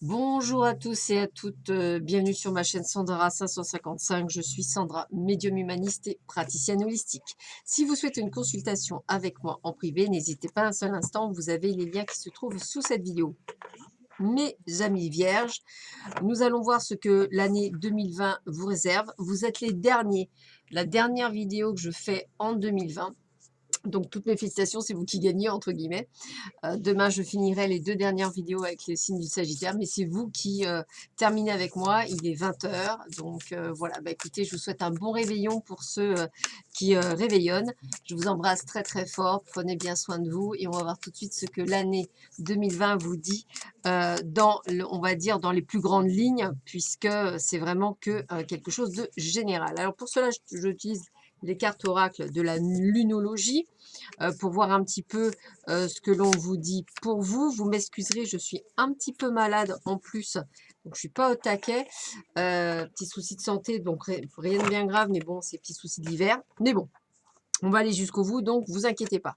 Bonjour à tous et à toutes, bienvenue sur ma chaîne Sandra 555. Je suis Sandra, médium humaniste et praticienne holistique. Si vous souhaitez une consultation avec moi en privé, n'hésitez pas un seul instant, vous avez les liens qui se trouvent sous cette vidéo. Mes amis vierges, nous allons voir ce que l'année 2020 vous réserve. Vous êtes les derniers, la dernière vidéo que je fais en 2020. Donc toutes mes félicitations, c'est vous qui gagnez entre guillemets. Demain, je finirai les 2 dernières vidéos avec les signes du Sagittaire, mais c'est vous qui, terminez avec moi. Il est 20 h, donc voilà. Bah, écoutez, je vous souhaite un bon réveillon pour ceux, qui, réveillonnent. Je vous embrasse très, très fort. Prenez bien soin de vous et on va voir tout de suite ce que l'année 2020 vous dit, dans le on va dire dans les plus grandes lignes, puisque, c'est vraiment que, quelque chose de général. Alors pour cela, j'utilise les cartes oracles de la lunologie, pour voir un petit peu ce que l'on vous dit pour vous. Vous m'excuserez, je suis un petit peu malade en plus, donc je suis pas au taquet. Petits soucis de santé, donc rien de bien grave, mais bon, c'est petits soucis d'hiver. Mais bon, on va aller jusqu'au bout, donc vous inquiétez pas.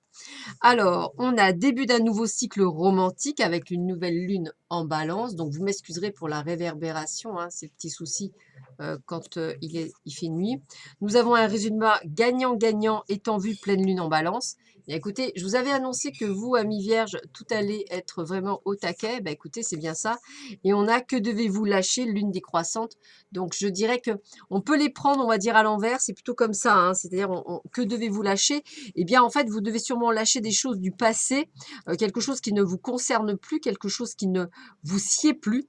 Alors, on a début d'un nouveau cycle romantique avec une nouvelle lune en balance. Donc, vous m'excuserez pour la réverbération, hein, ces petits soucis quand il fait nuit. Nous avons un résultat gagnant-gagnant étant vu pleine lune en balance. Et écoutez, je vous avais annoncé que vous, amis vierges, tout allait être vraiment au taquet. Ben, écoutez, c'est bien ça. Et on a que devez-vous lâcher, lune décroissante. Donc, je dirais que on peut les prendre, on va dire, à l'envers. C'est plutôt comme ça, hein. C'est-à-dire, que devez-vous lâcher? Eh bien, en fait, vous devez sûrement lâcher des choses du passé, quelque chose qui ne vous concerne plus, quelque chose qui ne vous sied plus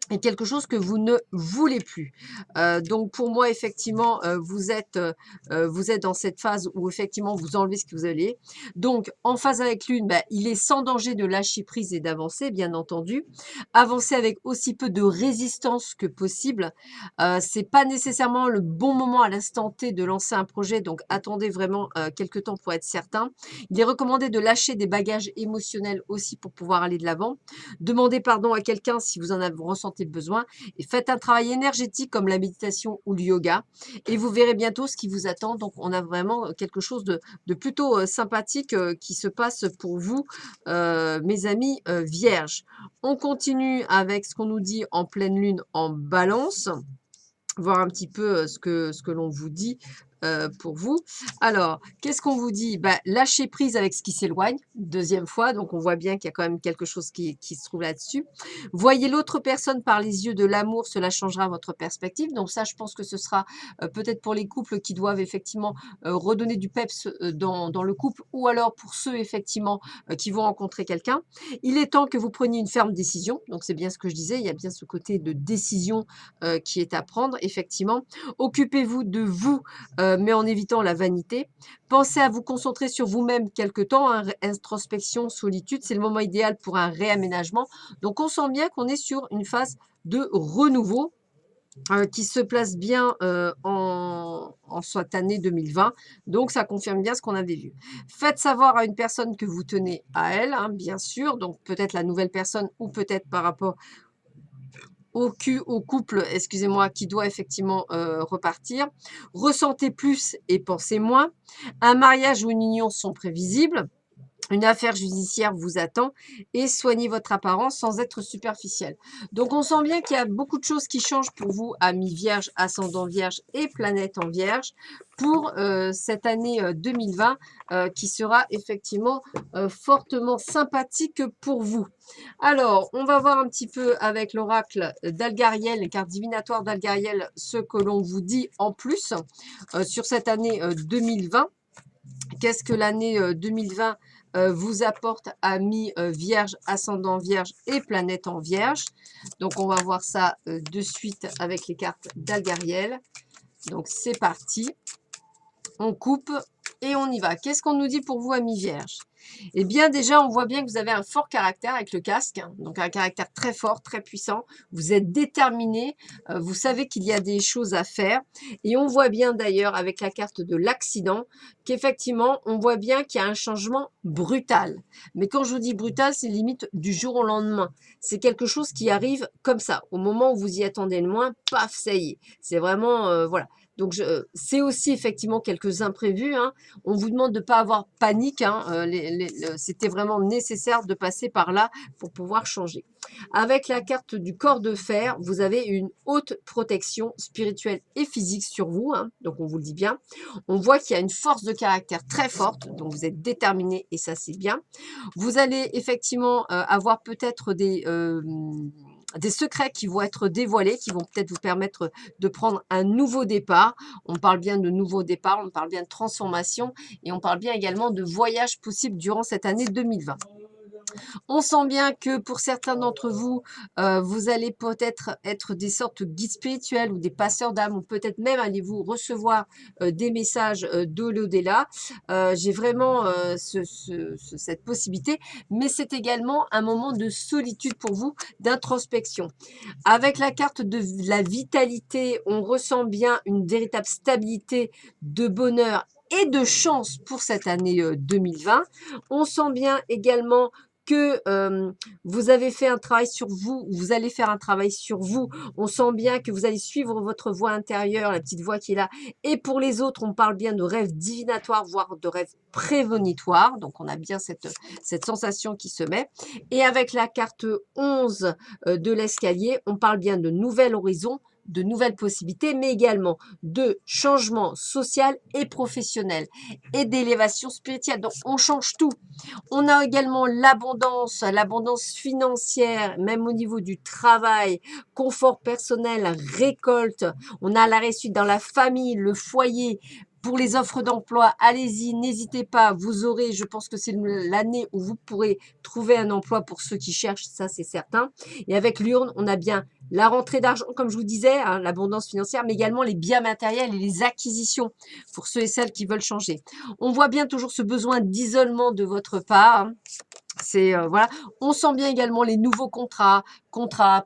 et quelque chose que vous ne voulez plus. Donc pour moi, effectivement, vous êtes dans cette phase où effectivement vous enlevez ce que vous allez. Donc en phase avec l'une, bah, il est sans danger de lâcher prise et d'avancer, bien entendu. Avancer avec aussi peu de résistance que possible. C'est pas nécessairement le bon moment à l'instant T de lancer un projet, donc attendez vraiment quelques temps pour être certain. Il est recommandé de lâcher des bagages émotionnels aussi pour pouvoir aller de l'avant. Demandez pardon à quelqu'un si vous en avez ressenti le besoin et faites un travail énergétique comme la méditation ou le yoga et vous verrez bientôt ce qui vous attend. Donc, on a vraiment quelque chose de plutôt sympathique qui se passe pour vous, mes amis vierges. On continue avec ce qu'on nous dit en pleine lune en balance, voir un petit peu ce que l'on vous dit pour vous. Alors, qu'est-ce qu'on vous dit? Bah, lâcher prise avec ce qui s'éloigne, deuxième fois, donc on voit bien qu'il y a quand même quelque chose qui se trouve là-dessus. Voyez l'autre personne par les yeux de l'amour, cela changera votre perspective. Donc ça, je pense que ce sera peut-être pour les couples qui doivent effectivement redonner du peps dans le couple, ou alors pour ceux effectivement qui vont rencontrer quelqu'un. Il est temps que vous preniez une ferme décision, donc c'est bien ce que je disais, il y a bien ce côté de décision qui est à prendre, effectivement. Occupez-vous de vous, mais en évitant la vanité. Pensez à vous concentrer sur vous-même quelque temps, hein, introspection, solitude, c'est le moment idéal pour un réaménagement. Donc on sent bien qu'on est sur une phase de renouveau qui se place bien en cette année 2020. Donc ça confirme bien ce qu'on avait vu. Faites savoir à une personne que vous tenez à elle, hein, bien sûr, donc peut-être la nouvelle personne ou peut-être par rapport au couple, excusez-moi, qui doit effectivement repartir. Ressentez plus et pensez moins. Un mariage ou une union sont prévisibles. Une affaire judiciaire vous attend et soignez votre apparence sans être superficielle. Donc on sent bien qu'il y a beaucoup de choses qui changent pour vous, amis vierge, ascendant vierge et planète en vierge, pour cette année 2020 qui sera effectivement fortement sympathique pour vous. Alors, on va voir un petit peu avec l'oracle d'Algariel, les cartes divinatoires d'Algariel, ce que l'on vous dit en plus sur cette année 2020. Qu'est-ce que l'année 2020 vous apporte, amis vierge, ascendant vierge et planète en vierge? Donc, on va voir ça de suite avec les cartes d'Algariel. Donc, c'est parti. On coupe et on y va. Qu'est-ce qu'on nous dit pour vous, amis vierges? Eh bien, déjà, on voit bien que vous avez un fort caractère avec le casque, hein, donc un caractère très fort, très puissant. Vous êtes déterminé, vous savez qu'il y a des choses à faire. Et on voit bien d'ailleurs avec la carte de l'accident qu'effectivement, on voit bien qu'il y a un changement brutal. Mais quand je vous dis brutal, c'est limite du jour au lendemain. C'est quelque chose qui arrive comme ça. Au moment où vous y attendez le moins, paf, ça y est. C'est vraiment, voilà. Donc, c'est aussi effectivement quelques imprévus, hein. On vous demande de ne pas avoir panique, hein. C'était vraiment nécessaire de passer par là pour pouvoir changer. Avec la carte du corps de fer, vous avez une haute protection spirituelle et physique sur vous, hein. Donc, on vous le dit bien. On voit qu'il y a une force de caractère très forte, donc vous êtes déterminé et ça, c'est bien. Vous allez effectivement avoir peut-être des secrets qui vont être dévoilés, qui vont peut-être vous permettre de prendre un nouveau départ. On parle bien de nouveau départ, on parle bien de transformation et on parle bien également de voyage possible durant cette année 2020. On sent bien que pour certains d'entre vous, vous allez peut-être être des sortes de guides spirituels ou des passeurs d'âme, ou peut-être même allez-vous recevoir des messages de l'au-delà. J'ai vraiment cette possibilité, mais c'est également un moment de solitude pour vous, d'introspection. Avec la carte de la vitalité, on ressent bien une véritable stabilité de bonheur et de chance pour cette année 2020. On sent bien également que vous avez fait un travail sur vous, vous allez faire un travail sur vous. On sent bien que vous allez suivre votre voix intérieure, la petite voix qui est là. Et pour les autres, on parle bien de rêves divinatoires, voire de rêves prémonitoires. Donc, on a bien cette sensation qui se met. Et avec la carte 11 de l'escalier, on parle bien de nouvel horizon, de nouvelles possibilités, mais également de changement social et professionnel et d'élévation spirituelle. Donc, on change tout. On a également l'abondance financière, même au niveau du travail, confort personnel, récolte. On a la réussite dans la famille, le foyer. Pour les offres d'emploi, allez-y, n'hésitez pas. Vous aurez, je pense que c'est l'année où vous pourrez trouver un emploi pour ceux qui cherchent, ça c'est certain. Et avec l'urne, on a bien la rentrée d'argent, comme je vous disais, hein, l'abondance financière, mais également les biens matériels et les acquisitions pour ceux et celles qui veulent changer. On voit bien toujours ce besoin d'isolement de votre part, hein. C'est voilà, on sent bien également les nouveaux contrats,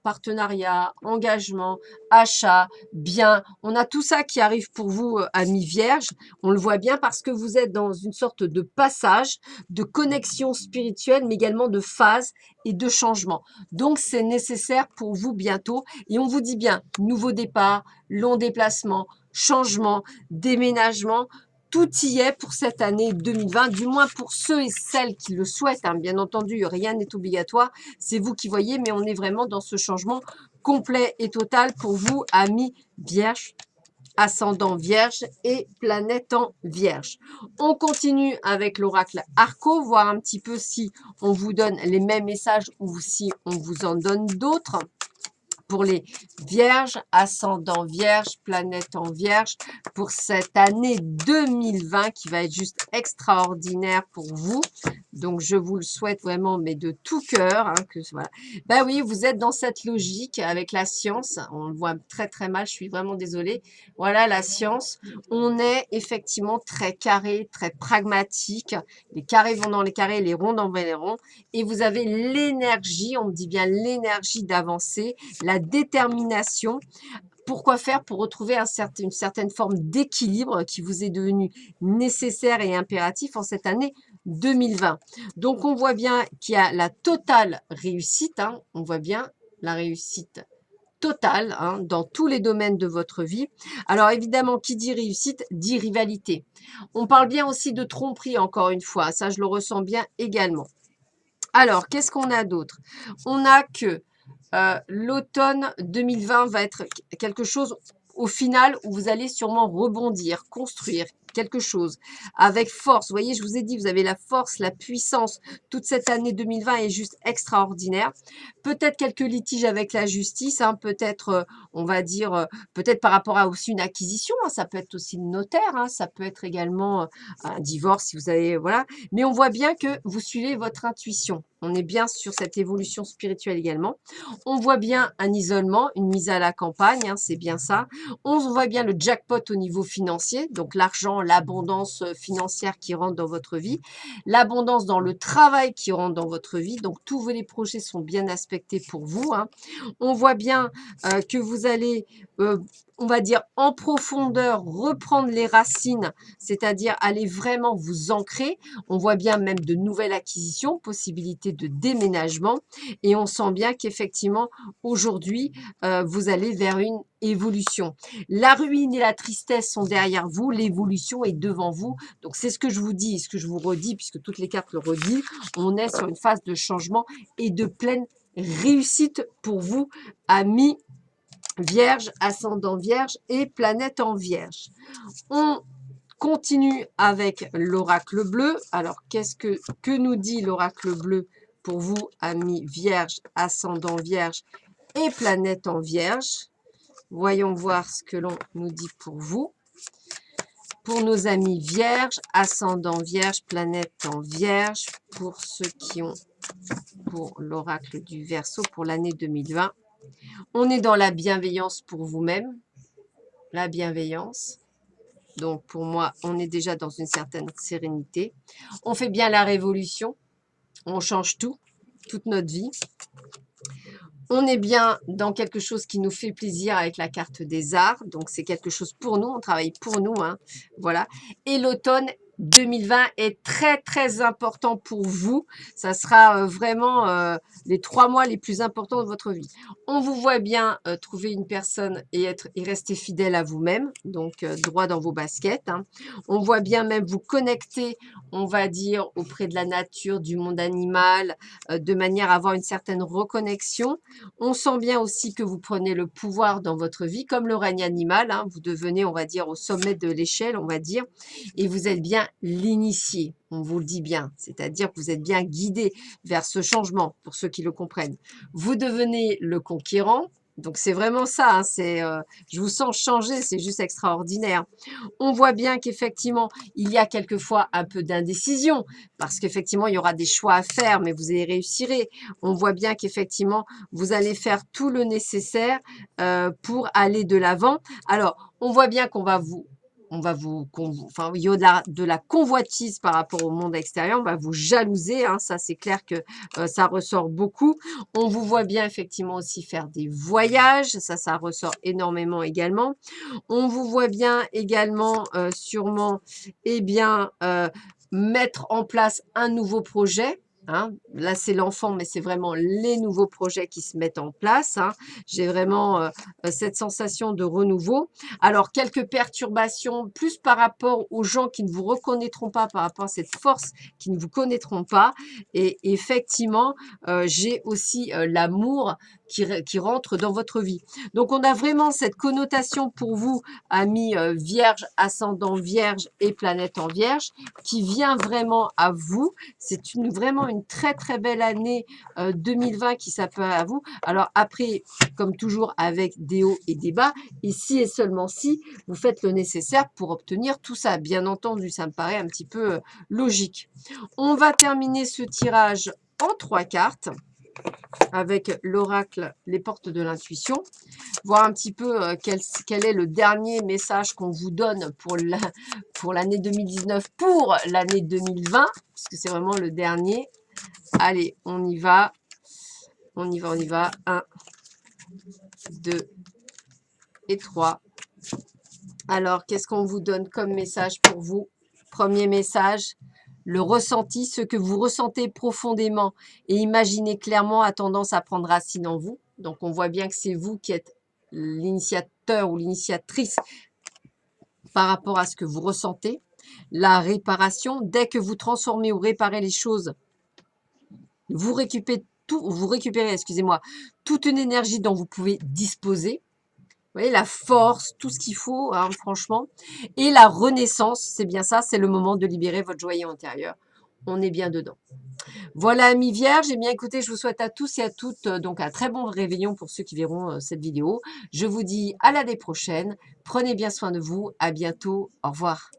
partenariats, engagements, achats, biens. On a tout ça qui arrive pour vous, amis vierges. On le voit bien parce que vous êtes dans une sorte de passage, de connexion spirituelle, mais également de phase et de changement. Donc, c'est nécessaire pour vous bientôt. Et on vous dit bien, nouveau départ, long déplacement, changement, déménagement. Tout y est pour cette année 2020, du moins pour ceux et celles qui le souhaitent, hein. Bien entendu, rien n'est obligatoire, c'est vous qui voyez, mais on est vraiment dans ce changement complet et total pour vous, amis vierges, ascendant vierge et planète en vierge. On continue avec l'oracle Arco, voir un petit peu si on vous donne les mêmes messages ou si on vous en donne d'autres. Pour les vierges, ascendant vierge, planète en vierge, pour cette année 2020 qui va être juste extraordinaire pour vous. Donc, je vous le souhaite vraiment, mais de tout cœur. Hein, voilà. Ben oui, vous êtes dans cette logique avec la science. On le voit très, très mal. Je suis vraiment désolée. Voilà, la science. On est effectivement très carré, très pragmatique. Les carrés vont dans les carrés, les ronds dans les ronds. Et vous avez l'énergie, on me dit bien l'énergie d'avancer, la détermination. Pourquoi faire? Pour retrouver une certaine forme d'équilibre qui vous est devenu nécessaire et impératif en cette année 2020. Donc, on voit bien qu'il y a la totale réussite. Hein, on voit bien la réussite totale, hein, dans tous les domaines de votre vie. Alors, évidemment, qui dit réussite, dit rivalité. On parle bien aussi de tromperie, encore une fois. Ça, je le ressens bien également. Alors, qu'est-ce qu'on a d'autre? On a que l'automne 2020 va être quelque chose au final où vous allez sûrement rebondir, construire quelque chose avec force. Vous voyez, je vous ai dit, vous avez la force, la puissance. Toute cette année 2020 est juste extraordinaire. Peut-être quelques litiges avec la justice, hein, peut-être, on va dire, peut-être par rapport à aussi une acquisition, hein, ça peut être aussi le notaire, hein, ça peut être également un divorce si vous avez, voilà. Mais on voit bien que vous suivez votre intuition. On est bien sur cette évolution spirituelle également. On voit bien un isolement, une mise à la campagne, hein, c'est bien ça. On voit bien le jackpot au niveau financier, donc l'argent, l'abondance financière qui rentre dans votre vie, l'abondance dans le travail qui rentre dans votre vie. Donc, tous les projets sont bien aspectés pour vous, hein. On voit bien que vous allez on va dire, en profondeur, reprendre les racines, c'est-à-dire aller vraiment vous ancrer. On voit bien même de nouvelles acquisitions, possibilité de déménagement. Et on sent bien qu'effectivement, aujourd'hui, vous allez vers une évolution. La ruine et la tristesse sont derrière vous, l'évolution est devant vous. Donc, c'est ce que je vous dis, ce que je vous redis, puisque toutes les cartes le redisent. On est sur une phase de changement et de pleine réussite pour vous, amis Vierge, ascendant Vierge et planète en Vierge. On continue avec l'oracle bleu. Alors, que nous dit l'oracle bleu pour vous, amis Vierge, ascendant Vierge et planète en Vierge? Voyons voir ce que l'on nous dit pour vous. Pour nos amis Vierge, ascendant Vierge, planète en Vierge, pour ceux qui ont pour l'oracle du Verseau pour l'année 2020. On est dans la bienveillance pour vous-même, la bienveillance. Donc, pour moi, on est déjà dans une certaine sérénité. On fait bien la révolution. On change tout, toute notre vie. On est bien dans quelque chose qui nous fait plaisir avec la carte des arts. Donc, c'est quelque chose pour nous. On travaille pour nous. Hein. Voilà. Et l'automne 2020 est très, très important pour vous. Ça sera vraiment les 3 mois les plus importants de votre vie. On vous voit bien trouver une personne et rester fidèle à vous-même. Donc, droit dans vos baskets. Hein. On voit bien même vous connecter, on va dire, auprès de la nature, du monde animal, de manière à avoir une certaine reconnexion. On sent bien aussi que vous prenez le pouvoir dans votre vie, comme le règne animal. Hein. Vous devenez, on va dire, au sommet de l'échelle, on va dire. Et vous êtes bien l'initié, on vous le dit bien, c'est-à-dire que vous êtes bien guidé vers ce changement, pour ceux qui le comprennent. Vous devenez le conquérant, donc c'est vraiment ça, hein, je vous sens changer, c'est juste extraordinaire. On voit bien qu'effectivement, il y a quelquefois un peu d'indécision, parce qu'effectivement, il y aura des choix à faire, mais vous y réussirez. On voit bien qu'effectivement, vous allez faire tout le nécessaire pour aller de l'avant. Alors, on voit bien enfin, il y a de la convoitise par rapport au monde extérieur, on va vous jalouser, hein, ça c'est clair que ça ressort beaucoup. On vous voit bien effectivement aussi faire des voyages, ça ressort énormément également. On vous voit bien également sûrement, eh bien, mettre en place un nouveau projet. Hein. Là, c'est l'enfant, mais c'est vraiment les nouveaux projets qui se mettent en place. Hein. J'ai vraiment cette sensation de renouveau. Alors, quelques perturbations, plus par rapport aux gens qui ne vous reconnaîtront pas, par rapport à cette force qui ne vous connaîtront pas. Et effectivement, j'ai aussi l'amour qui rentre dans votre vie. Donc, on a vraiment cette connotation pour vous, amis Vierge, ascendant Vierge et planète en Vierge, qui vient vraiment à vous. C'est vraiment une très, très belle année 2020 qui s'appelle à vous. Alors après, comme toujours, avec des hauts et des bas, et si et seulement si, vous faites le nécessaire pour obtenir tout ça. Bien entendu, ça me paraît un petit peu logique. On va terminer ce tirage en 3 cartes avec l'oracle, les portes de l'intuition, voir un petit peu quel est le dernier message qu'on vous donne pour l'année 2019, pour l'année 2020, parce que c'est vraiment le dernier. Allez, on y va. On y va, on y va. 1, 2 et 3. Alors, qu'est-ce qu'on vous donne comme message pour vous? Premier message, le ressenti, ce que vous ressentez profondément et imaginez clairement a tendance à prendre racine en vous. Donc, on voit bien que c'est vous qui êtes l'initiateur ou l'initiatrice par rapport à ce que vous ressentez. La réparation, dès que vous transformez ou réparez les choses, vous récupérez, excusez-moi, toute une énergie dont vous pouvez disposer. Vous voyez, la force, tout ce qu'il faut, hein, franchement. Et la renaissance, c'est bien ça, c'est le moment de libérer votre joyau intérieur. On est bien dedans. Voilà, amis vierges. Eh bien, écoutez, je vous souhaite à tous et à toutes donc un très bon réveillon pour ceux qui verront cette vidéo. Je vous dis à l'année prochaine. Prenez bien soin de vous. À bientôt. Au revoir.